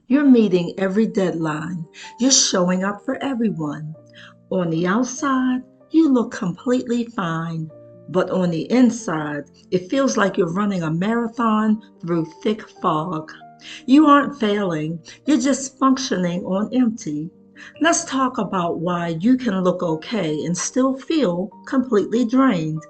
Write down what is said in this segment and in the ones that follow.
You're meeting every deadline. You're showing up for everyone. On the outside, you look completely fine. But on the inside, it feels like you're running a marathon through thick fog. You aren't failing, you're just functioning on empty. Let's talk about why you can look okay and still feel completely drained.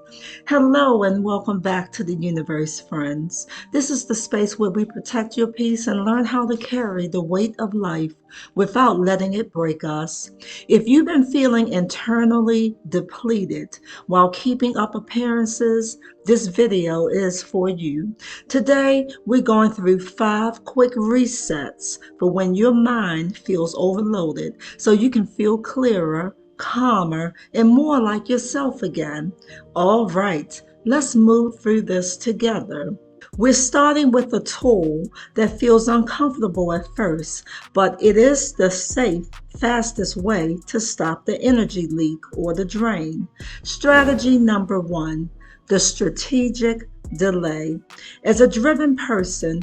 Hello, and welcome back to the universe, friends. This is the space where we protect your peace and learn how to carry the weight of life without letting it break us. If you've been feeling internally depleted while keeping up appearances, this video is for you. Today, we're going through 5 quick resets for when your mind feels overloaded so you can feel clearer, calmer, and more like yourself again. All right, let's move through this together. We're starting with a tool that feels uncomfortable at first, but it is the safe, fastest way to stop the energy leak or the drain. Strategy number 1, the strategic delay. As a driven person,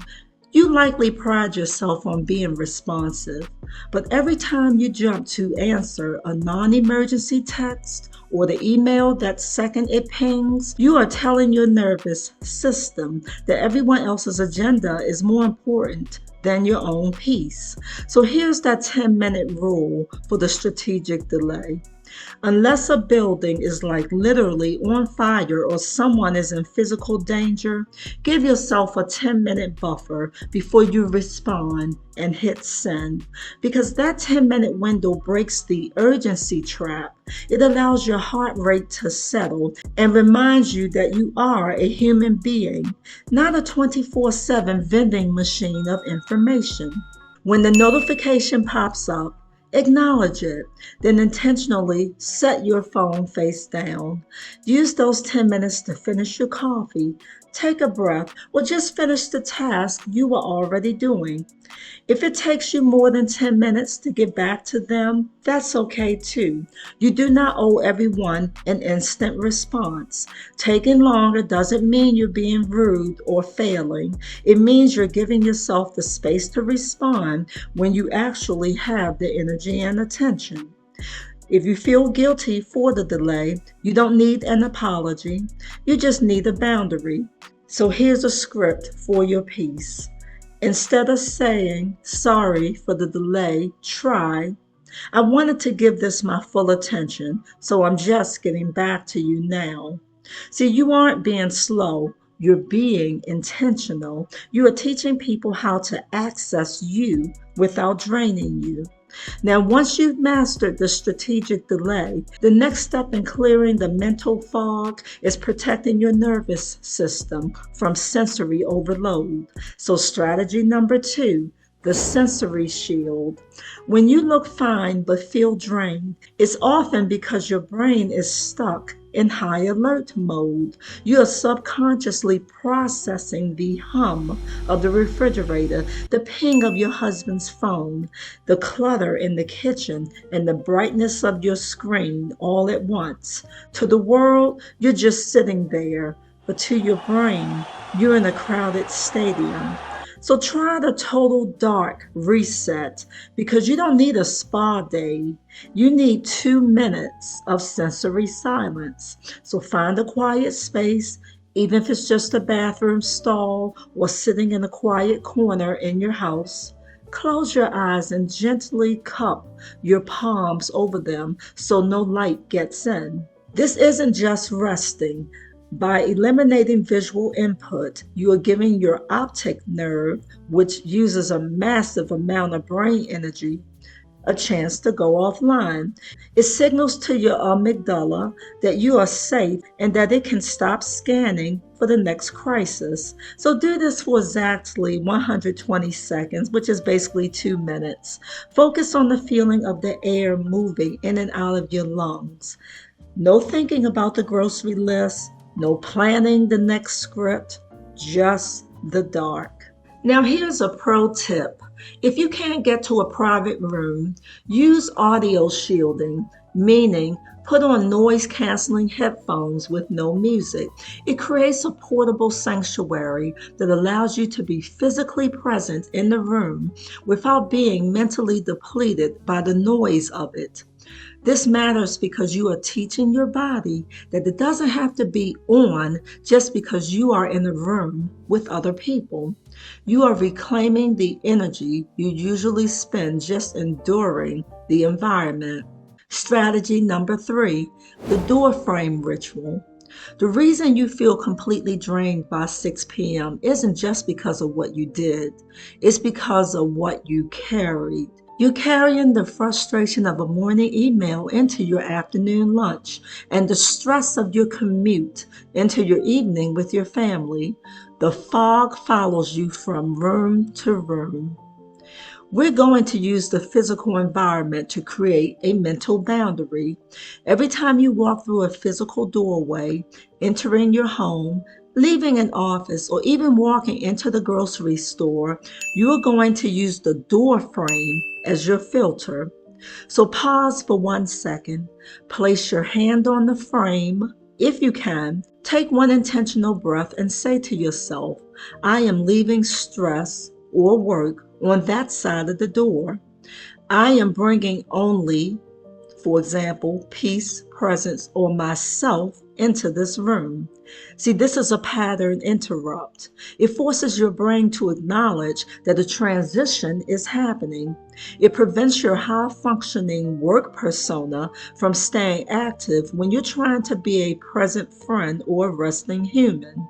you likely pride yourself on being responsive, but every time you jump to answer a non emergency text or the email that second it pings, you are telling your nervous system that everyone else's agenda is more important than your own peace. So here's that 10-minute rule for the strategic delay. Unless a building is like literally on fire or someone is in physical danger, give yourself a 10-minute buffer before you respond and hit send. Because that 10-minute window breaks the urgency trap. It allows your heart rate to settle and reminds you that you are a human being, not a 24/7 vending machine of information. When the notification pops up, acknowledge it, then intentionally set your phone face down. Use those 10 minutes to finish your coffee, take a breath, or just finish the task you were already doing. If it takes you more than 10 minutes to get back to them, that's okay too. You do not owe everyone an instant response. Taking longer doesn't mean you're being rude or failing. It means you're giving yourself the space to respond when you actually have the energy and attention. If you feel guilty for the delay, you don't need an apology. You just need a boundary. So here's a script for your peace. Instead of saying, sorry for the delay, try, I wanted to give this my full attention, so I'm just getting back to you now. See, you aren't being slow. You're being intentional. You are teaching people how to access you without draining you. Now, once you've mastered the strategic delay, the next step in clearing the mental fog is protecting your nervous system from sensory overload. So, strategy number 2, the sensory shield. When you look fine but feel drained, it's often because your brain is stuck in high alert mode. You are subconsciously processing the hum of the refrigerator, the ping of your husband's phone, the clutter in the kitchen, and the brightness of your screen all at once. To the world, you're just sitting there, but to your brain, you're in a crowded stadium. So try the total dark reset because you don't need a spa day. You need 2 minutes of sensory silence. So find a quiet space, even if it's just a bathroom stall or sitting in a quiet corner in your house. Close your eyes and gently cup your palms over them so no light gets in. This isn't just resting. By eliminating visual input, you are giving your optic nerve, which uses a massive amount of brain energy, a chance to go offline. It signals to your amygdala that you are safe and that it can stop scanning for the next crisis. So do this for exactly 120 seconds, which is basically 2 minutes. Focus on the feeling of the air moving in and out of your lungs. No thinking about the grocery list, no planning the next script, just the dark. Now here's a pro tip. If you can't get to a private room, use audio shielding, meaning Put on noise-canceling headphones with no music. It creates a portable sanctuary that allows you to be physically present in the room without being mentally depleted by the noise of it. This matters because you are teaching your body that it doesn't have to be on just because you are in a room with other people. You are reclaiming the energy you usually spend just enduring the environment. Strategy number 3, the Doorframe Ritual. The reason you feel completely drained by 6 p.m. isn't just because of what you did, it's because of what you carried. You're carrying the frustration of a morning email into your afternoon lunch and the stress of your commute into your evening with your family. The fog follows you from room to room. We're going to use the physical environment to create a mental boundary. Every time you walk through a physical doorway, entering your home, leaving an office, or even walking into the grocery store, you are going to use the door frame as your filter. So pause for 1 second, place your hand on the frame. If you can, take one intentional breath and say to yourself, I am leaving stress or work on that side of the door. I am bringing only, for example, peace, presence, or myself into this room. See, this is a pattern interrupt. It forces your brain to acknowledge that a transition is happening. It prevents your high functioning work persona from staying active when you're trying to be a present friend or resting human.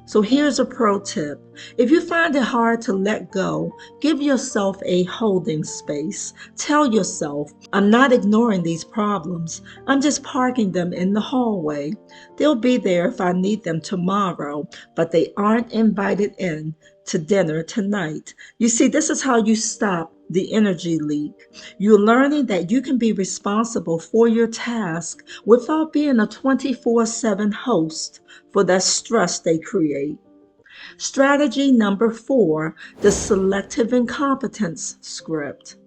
So here's a pro tip. If you find it hard to let go, give yourself a holding space. Tell yourself, I'm not ignoring these problems. I'm just parking them in the hallway. They'll be there if I need them tomorrow, but they aren't invited in to dinner tonight. You see, this is how you stop the energy leak. You're learning that you can be responsible for your task without being a 24/7 host for that stress they create. Strategy number 4, the selective incompetence script.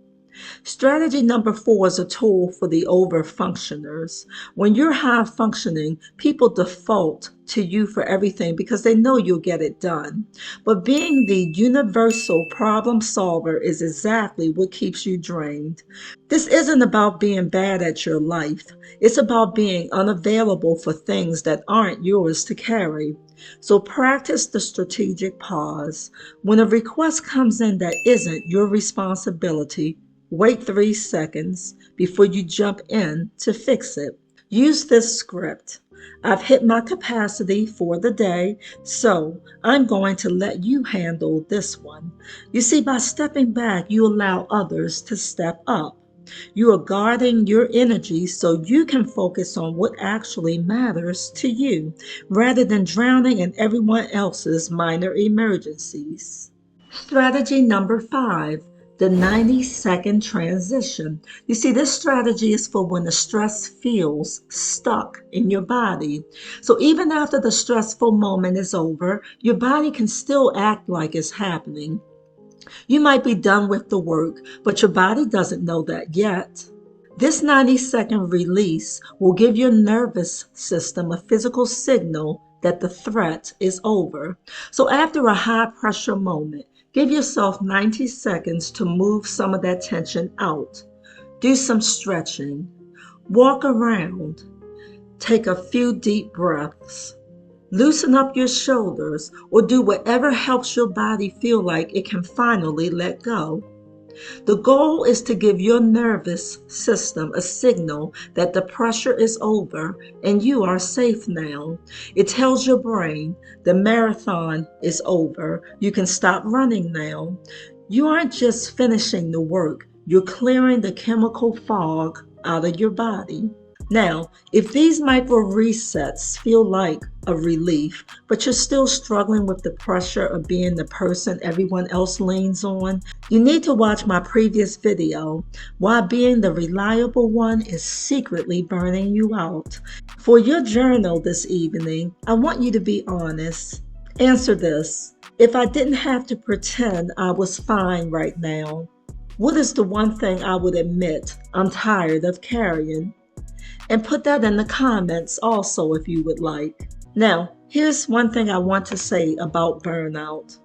Strategy number 4 is a tool for the over-functioners. When you're high functioning, people default to you for everything because they know you'll get it done. But being the universal problem solver is exactly what keeps you drained. This isn't about being bad at your life. It's about being unavailable for things that aren't yours to carry. So practice the strategic pause. When a request comes in that isn't your responsibility, wait 3 seconds before you jump in to fix it. Use this script. I've hit my capacity for the day, so I'm going to let you handle this one. You see, by stepping back, you allow others to step up. You are guarding your energy so you can focus on what actually matters to you, rather than drowning in everyone else's minor emergencies. Strategy number 5, the 90-second transition. You see, this strategy is for when the stress feels stuck in your body. So even after the stressful moment is over, your body can still act like it's happening. You might be done with the work, but your body doesn't know that yet. This 90-second release will give your nervous system a physical signal that the threat is over. So after a high pressure moment, give yourself 90 seconds to move some of that tension out. Do some stretching. Walk around. Take a few deep breaths. Loosen up your shoulders or do whatever helps your body feel like it can finally let go. The goal is to give your nervous system a signal that the pressure is over and you are safe now. It tells your brain the marathon is over. You can stop running now. You aren't just finishing the work, you're clearing the chemical fog out of your body. Now, if these micro resets feel like a relief, but you're still struggling with the pressure of being the person everyone else leans on, you need to watch my previous video, Why Being the Reliable One is Secretly Burning You Out. For your journal this evening, I want you to be honest. Answer this. If I didn't have to pretend I was fine right now, what is the one thing I would admit I'm tired of carrying? And put that in the comments also if you would like. Now, here's one thing I want to say about burnout.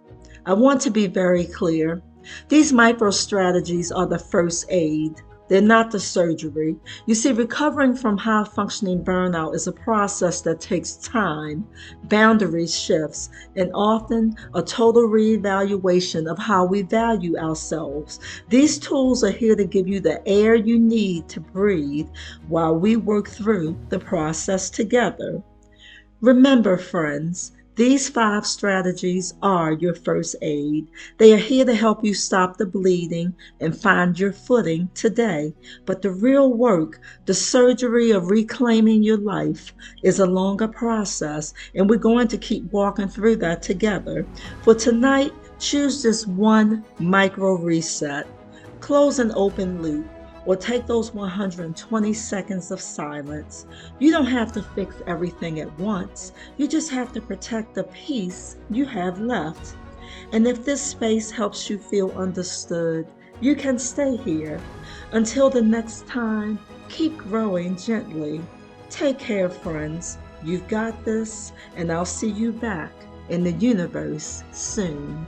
I want to be very clear. These micro strategies are the first aid. They're not the surgery. You see, recovering from high functioning burnout is a process that takes time, boundary shifts, and often a total reevaluation of how we value ourselves. These tools are here to give you the air you need to breathe while we work through the process together. Remember, friends, these 5 strategies are your first aid. They are here to help you stop the bleeding and find your footing today. But the real work, the surgery of reclaiming your life, is a longer process, and we're going to keep walking through that together. For tonight, choose just one micro reset. Close an open loop or take those 120 seconds of silence. You don't have to fix everything at once. You just have to protect the peace you have left. And if this space helps you feel understood, you can stay here. Until the next time, keep growing gently. Take care, friends. You've got this, and I'll see you back in the universe soon.